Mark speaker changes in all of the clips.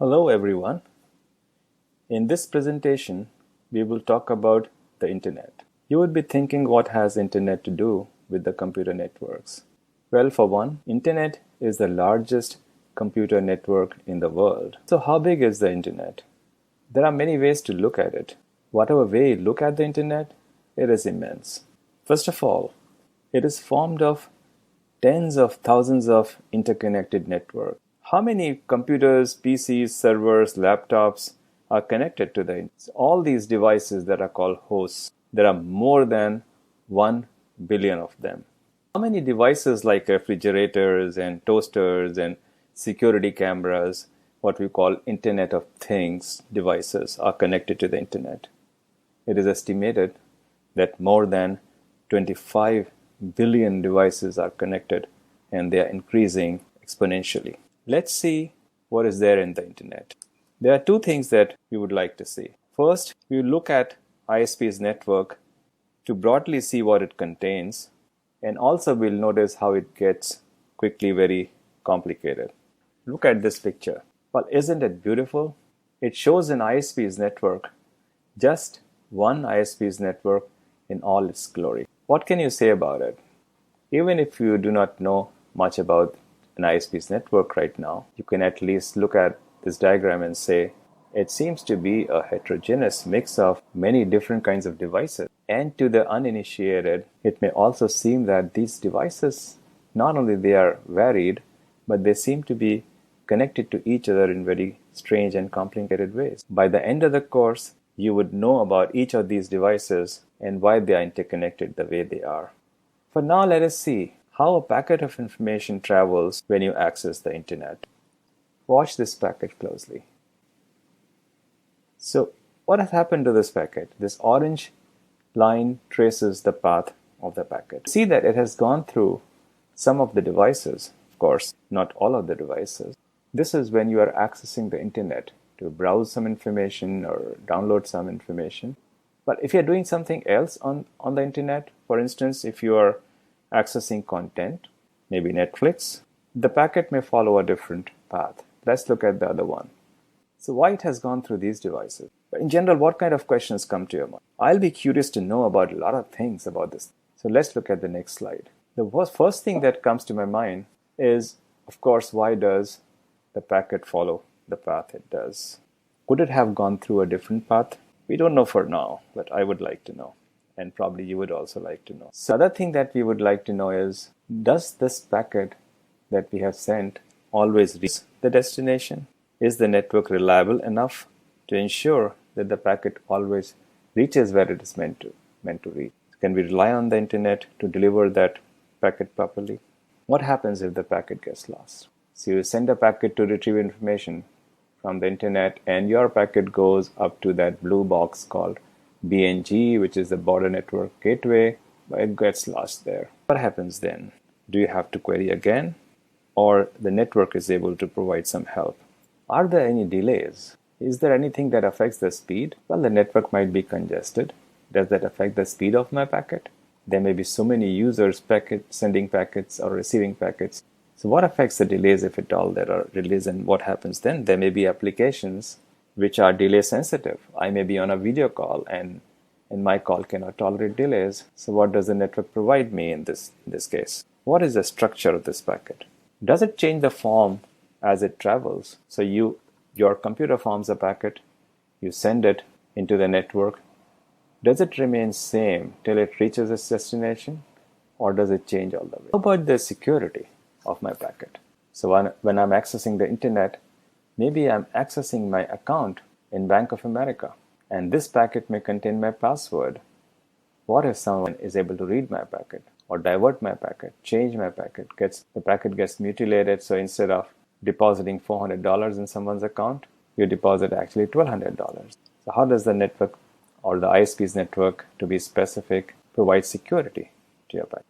Speaker 1: Hello everyone. In this presentation, we will talk about the internet. You would be thinking, what has internet to do with the computer networks? Well, for one, internet is the largest computer network in the world. So how big is the internet? There are many ways to look at it. Whatever way you look at the internet, it is immense. First of all, it is formed of tens of thousands of interconnected networks. How many computers, PCs, servers, laptops are connected to the internet? All these devices that are called hosts, there are more than 1 billion of them. How many devices like refrigerators and toasters and security cameras, what we call Internet of Things devices, are connected to the internet? It is estimated that more than 25 billion devices are connected, and they are increasing exponentially. Let's see what is there in the internet. There are two things that we would like to see. First, we will look at ISP's network to broadly see what it contains, and also we'll notice how it gets quickly very complicated. Look at this picture. Well, isn't it beautiful? It shows an ISP's network, just one ISP's network in all its glory. What can you say about it? Even if you do not know much about an ISP's network right now, you can at least look at this diagram and say, it seems to be a heterogeneous mix of many different kinds of devices. And to the uninitiated, it may also seem that these devices, not only they are varied, but they seem to be connected to each other in very strange and complicated ways. By the end of the course, you would know about each of these devices and why they are interconnected the way they are. For now, let us see how a packet of information travels when you access the internet. Watch this packet closely. So, what has happened to this packet? This orange line traces the path of the packet. See that it has gone through some of the devices, of course, not all of the devices. This is when you are accessing the internet to browse some information or download some information. But if you're doing something else on the internet, for instance, if you are accessing content, maybe Netflix, the packet may follow a different path. Let's look at the other one. So why it has gone through these devices? But in general, what kind of questions come to your mind? I'll be curious to know about a lot of things about this. So let's look at the next slide. The first thing that comes to my mind is, of course, why does the packet follow the path it does? Could it have gone through a different path? We don't know for now, but I would like to know. And probably you would also like to know. So the other thing that we would like to know is, does this packet that we have sent always reach the destination? Is the network reliable enough to ensure that the packet always reaches where it is meant to reach? Can we rely on the internet to deliver that packet properly? What happens if the packet gets lost? So you send a packet to retrieve information from the internet, and your packet goes up to that blue box called BNG, which is the Border Network Gateway, but it gets lost there. What happens then? Do you have to query again, or the network is able to provide some help? Are there any delays? Is there anything that affects the speed? Well, the network might be congested. Does that affect the speed of my packet? There may be so many users sending packets or receiving packets. So what affects the delays, if at all there are delays, and what happens then? There may be applications which are delay sensitive. I may be on a video call and my call cannot tolerate delays. So what does the network provide me in this case? What is the structure of this packet? Does it change the form as it travels? So your computer forms a packet, you send it into the network. Does it remain same till it reaches its destination, or does it change all the way? How about the security of my packet? So when I'm accessing the internet, maybe I'm accessing my account in Bank of America, and this packet may contain my password. What if someone is able to read my packet or divert my packet, change my packet, the packet gets mutilated, so instead of depositing $400 in someone's account, you deposit actually $1,200. So how does the network, or the ISP's network to be specific, provide security to your packet?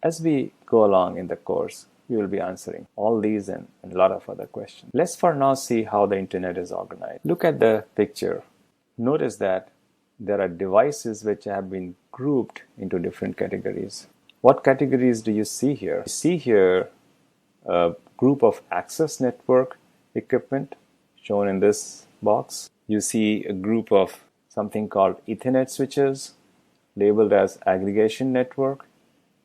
Speaker 1: As we go along in the course, we will be answering all these and a lot of other questions. Let's for now see how the internet is organized. Look at the picture. Notice that there are devices which have been grouped into different categories. What categories do you see here? You see here a group of access network equipment shown in this box. You see a group of something called Ethernet switches labeled as aggregation network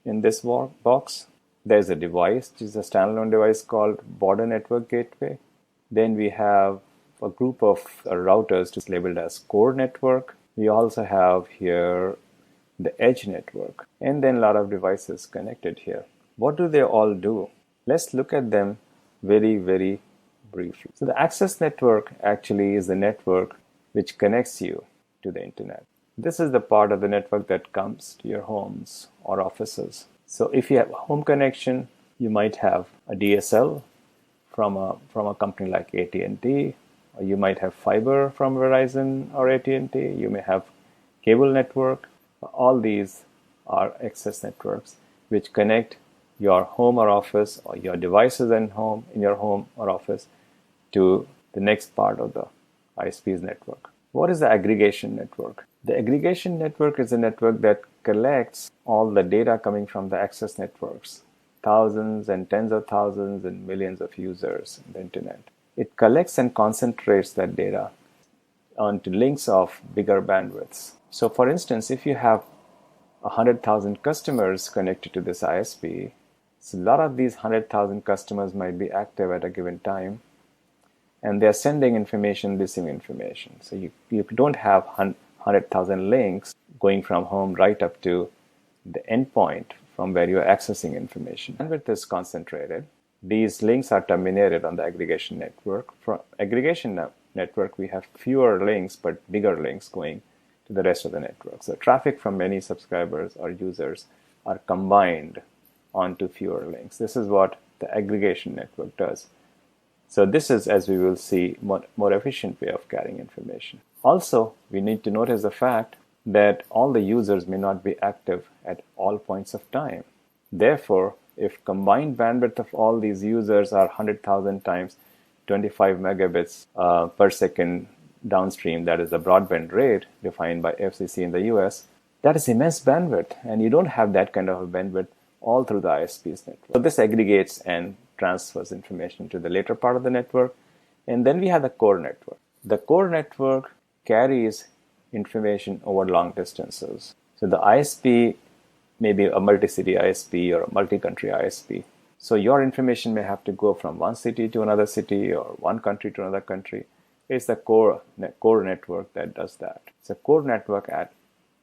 Speaker 1: in this box. There's a device, which is a standalone device called border network gateway. Then we have a group of routers just labeled as core network. We also have here the edge network, and then a lot of devices connected here. What do they all do? Let's look at them very, very briefly. So the access network actually is the network which connects you to the internet. This is the part of the network that comes to your homes or offices. So if you have a home connection, you might have a DSL from a company like AT&T, or you might have fiber from Verizon or AT&T. You may have cable network. All these are access networks which connect your home or office or your devices in your home or office to the next part of the ISP's network. What is the aggregation network? The aggregation network is a network that collects all the data coming from the access networks, thousands and tens of thousands and millions of users on the internet. It collects and concentrates that data onto links of bigger bandwidths. So for instance, if you have 100,000 customers connected to this ISP, so a lot of these 100,000 customers might be active at a given time, and they're sending information, receiving information. So you don't have 100,000 links going from home right up to the endpoint from where you're accessing information. Bandwidth is concentrated. These links are terminated on the aggregation network. For aggregation network, we have fewer links but bigger links going to the rest of the network. So traffic from many subscribers or users are combined onto fewer links. This is what the aggregation network does. So this is, as we will see, more efficient way of carrying information. Also, we need to notice the fact that all the users may not be active at all points of time. Therefore, if combined bandwidth of all these users are 100,000 times 25 megabits per second downstream, that is the broadband rate defined by FCC in the US, that is immense bandwidth, and you don't have that kind of a bandwidth all through the ISP's network. So this aggregates and transfers information to the later part of the network. And then we have the core network. The core network carries information over long distances. So the ISP may be a multi-city ISP or a multi-country ISP. So your information may have to go from one city to another city or one country to another country. It's the core network that does that. So core network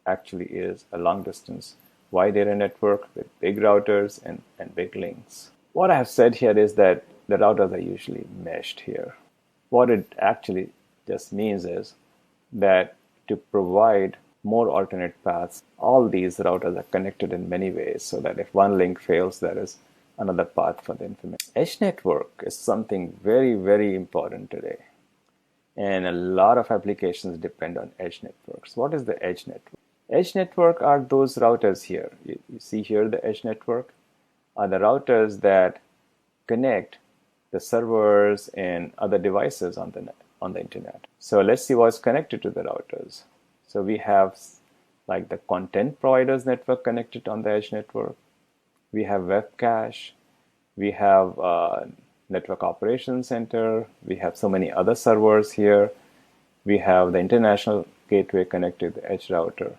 Speaker 1: actually is a long distance wide area network with big routers and big links. What I have said here is that the routers are usually meshed here. What it actually just means is that to provide more alternate paths, all these routers are connected in many ways so that if one link fails, there is another path for the information. Edge network is something very, very important today. And a lot of applications depend on edge networks. What is the edge network? Edge network are those routers here. You see here the edge network are the routers that connect the servers and other devices on the internet. So let's see what's connected to the routers. So we have like the content providers network connected on the edge network. We have web cache. We have network operations center. We have so many other servers here. We have the international gateway connected to the edge router.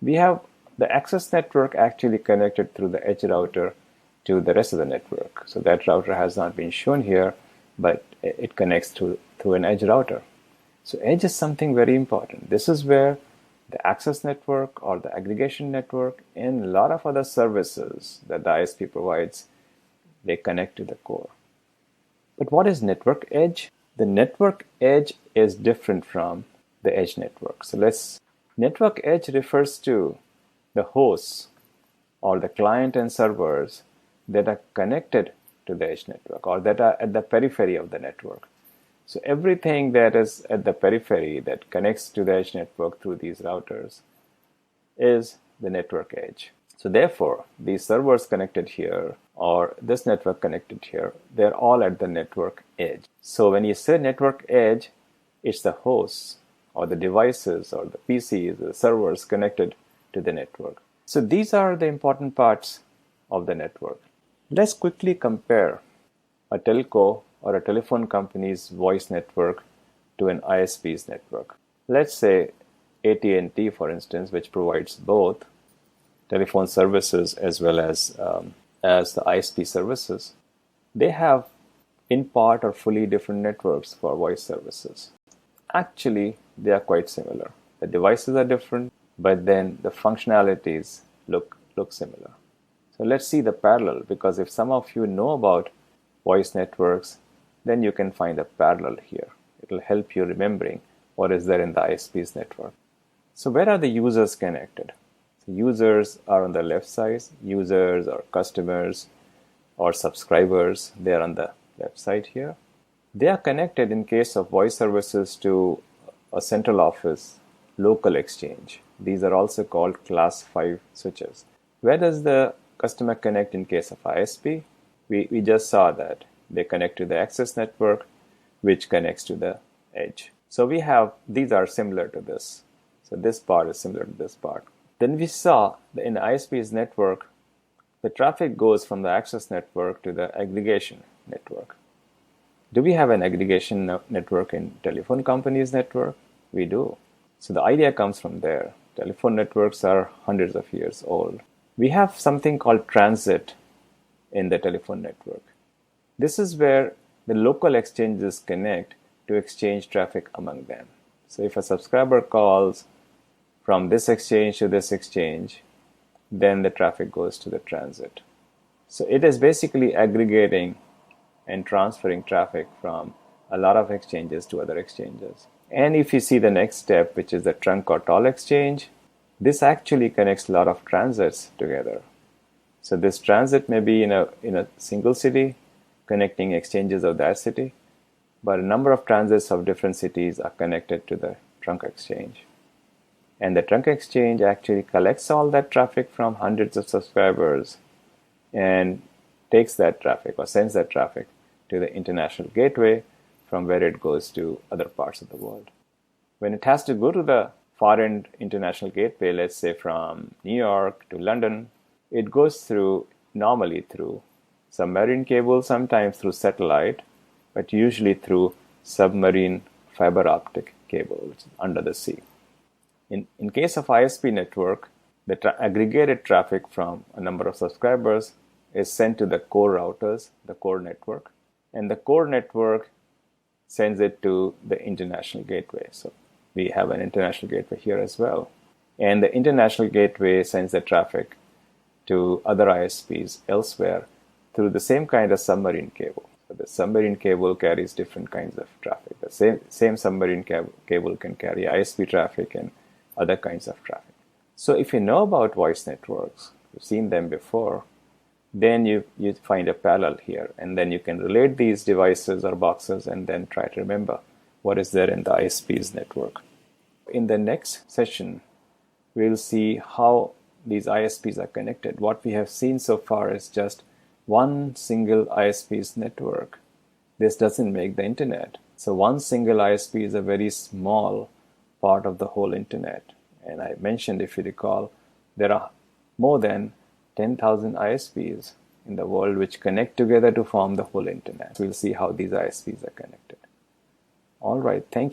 Speaker 1: We have the access network actually connected through the edge router to the rest of the network. So that router has not been shown here, but it connects through an edge router. So edge is something very important. This is where the access network or the aggregation network and a lot of other services that the ISP provides, they connect to the core. But what is network edge? The network edge is different from the edge network. So network edge refers to the hosts or the client and servers that are connected to the edge network or that are at the periphery of the network. So everything that is at the periphery that connects to the edge network through these routers is the network edge. So therefore, these servers connected here or this network connected here, they're all at the network edge. So when you say network edge, it's the hosts or the devices or the PCs, the servers connected to the network. So these are the important parts of the network. Let's quickly compare a telco or a telephone company's voice network to an ISP's network. Let's say AT&T, for instance, which provides both telephone services as well as the ISP services. They have in part or fully different networks for voice services. Actually, they are quite similar. The devices are different, but then the functionalities look similar. So let's see the parallel, because if some of you know about voice networks, then you can find a parallel here. It will help you remembering what is there in the ISP's network. So where are the users connected? So users are on the left side. Users or customers or subscribers, they are on the left side here. They are connected in case of voice services to a central office local exchange. These are also called class 5 switches. Where does the customer connect in case of ISP? We just saw that they connect to the access network, which connects to the edge. So we have, these are similar to this. So this part is similar to this part. Then we saw that in the ISP's network, the traffic goes from the access network to the aggregation network. Do we have an aggregation network in telephone companies' network? We do. So the idea comes from there. Telephone networks are hundreds of years old. We have something called transit in the telephone network. This is where the local exchanges connect to exchange traffic among them. So if a subscriber calls from this exchange to this exchange, then the traffic goes to the transit. So it is basically aggregating and transferring traffic from a lot of exchanges to other exchanges. And if you see the next step, which is the trunk or toll exchange, this actually connects a lot of transits together. So this transit may be in a single city, connecting exchanges of that city, but a number of transits of different cities are connected to the trunk exchange. And the trunk exchange actually collects all that traffic from hundreds of subscribers and takes that traffic or sends that traffic to the international gateway, from where it goes to other parts of the world. When it has to go to the far-end international gateway, let's say from New York to London, it goes normally through submarine cable, sometimes through satellite, but usually through submarine fiber optic cable, which is under the sea. In case of ISP network, the aggregated traffic from a number of subscribers is sent to the core routers, the core network, and the core network sends it to the international gateway. So we have an international gateway here as well. And the international gateway sends the traffic to other ISPs elsewhere through the same kind of submarine cable. So the submarine cable carries different kinds of traffic. The same submarine cable can carry ISP traffic and other kinds of traffic. So if you know about voice networks, you've seen them before, then you find a parallel here, and then you can relate these devices or boxes and then try to remember what is there in the ISP's network. In the next session, we'll see how these ISPs are connected. What we have seen so far is just one single ISP's network. This doesn't make the internet. So one single ISP is a very small part of the whole internet. And I mentioned, if you recall, there are more than 10,000 ISPs in the world which connect together to form the whole internet. We'll see how these ISPs are connected. All right, thank you.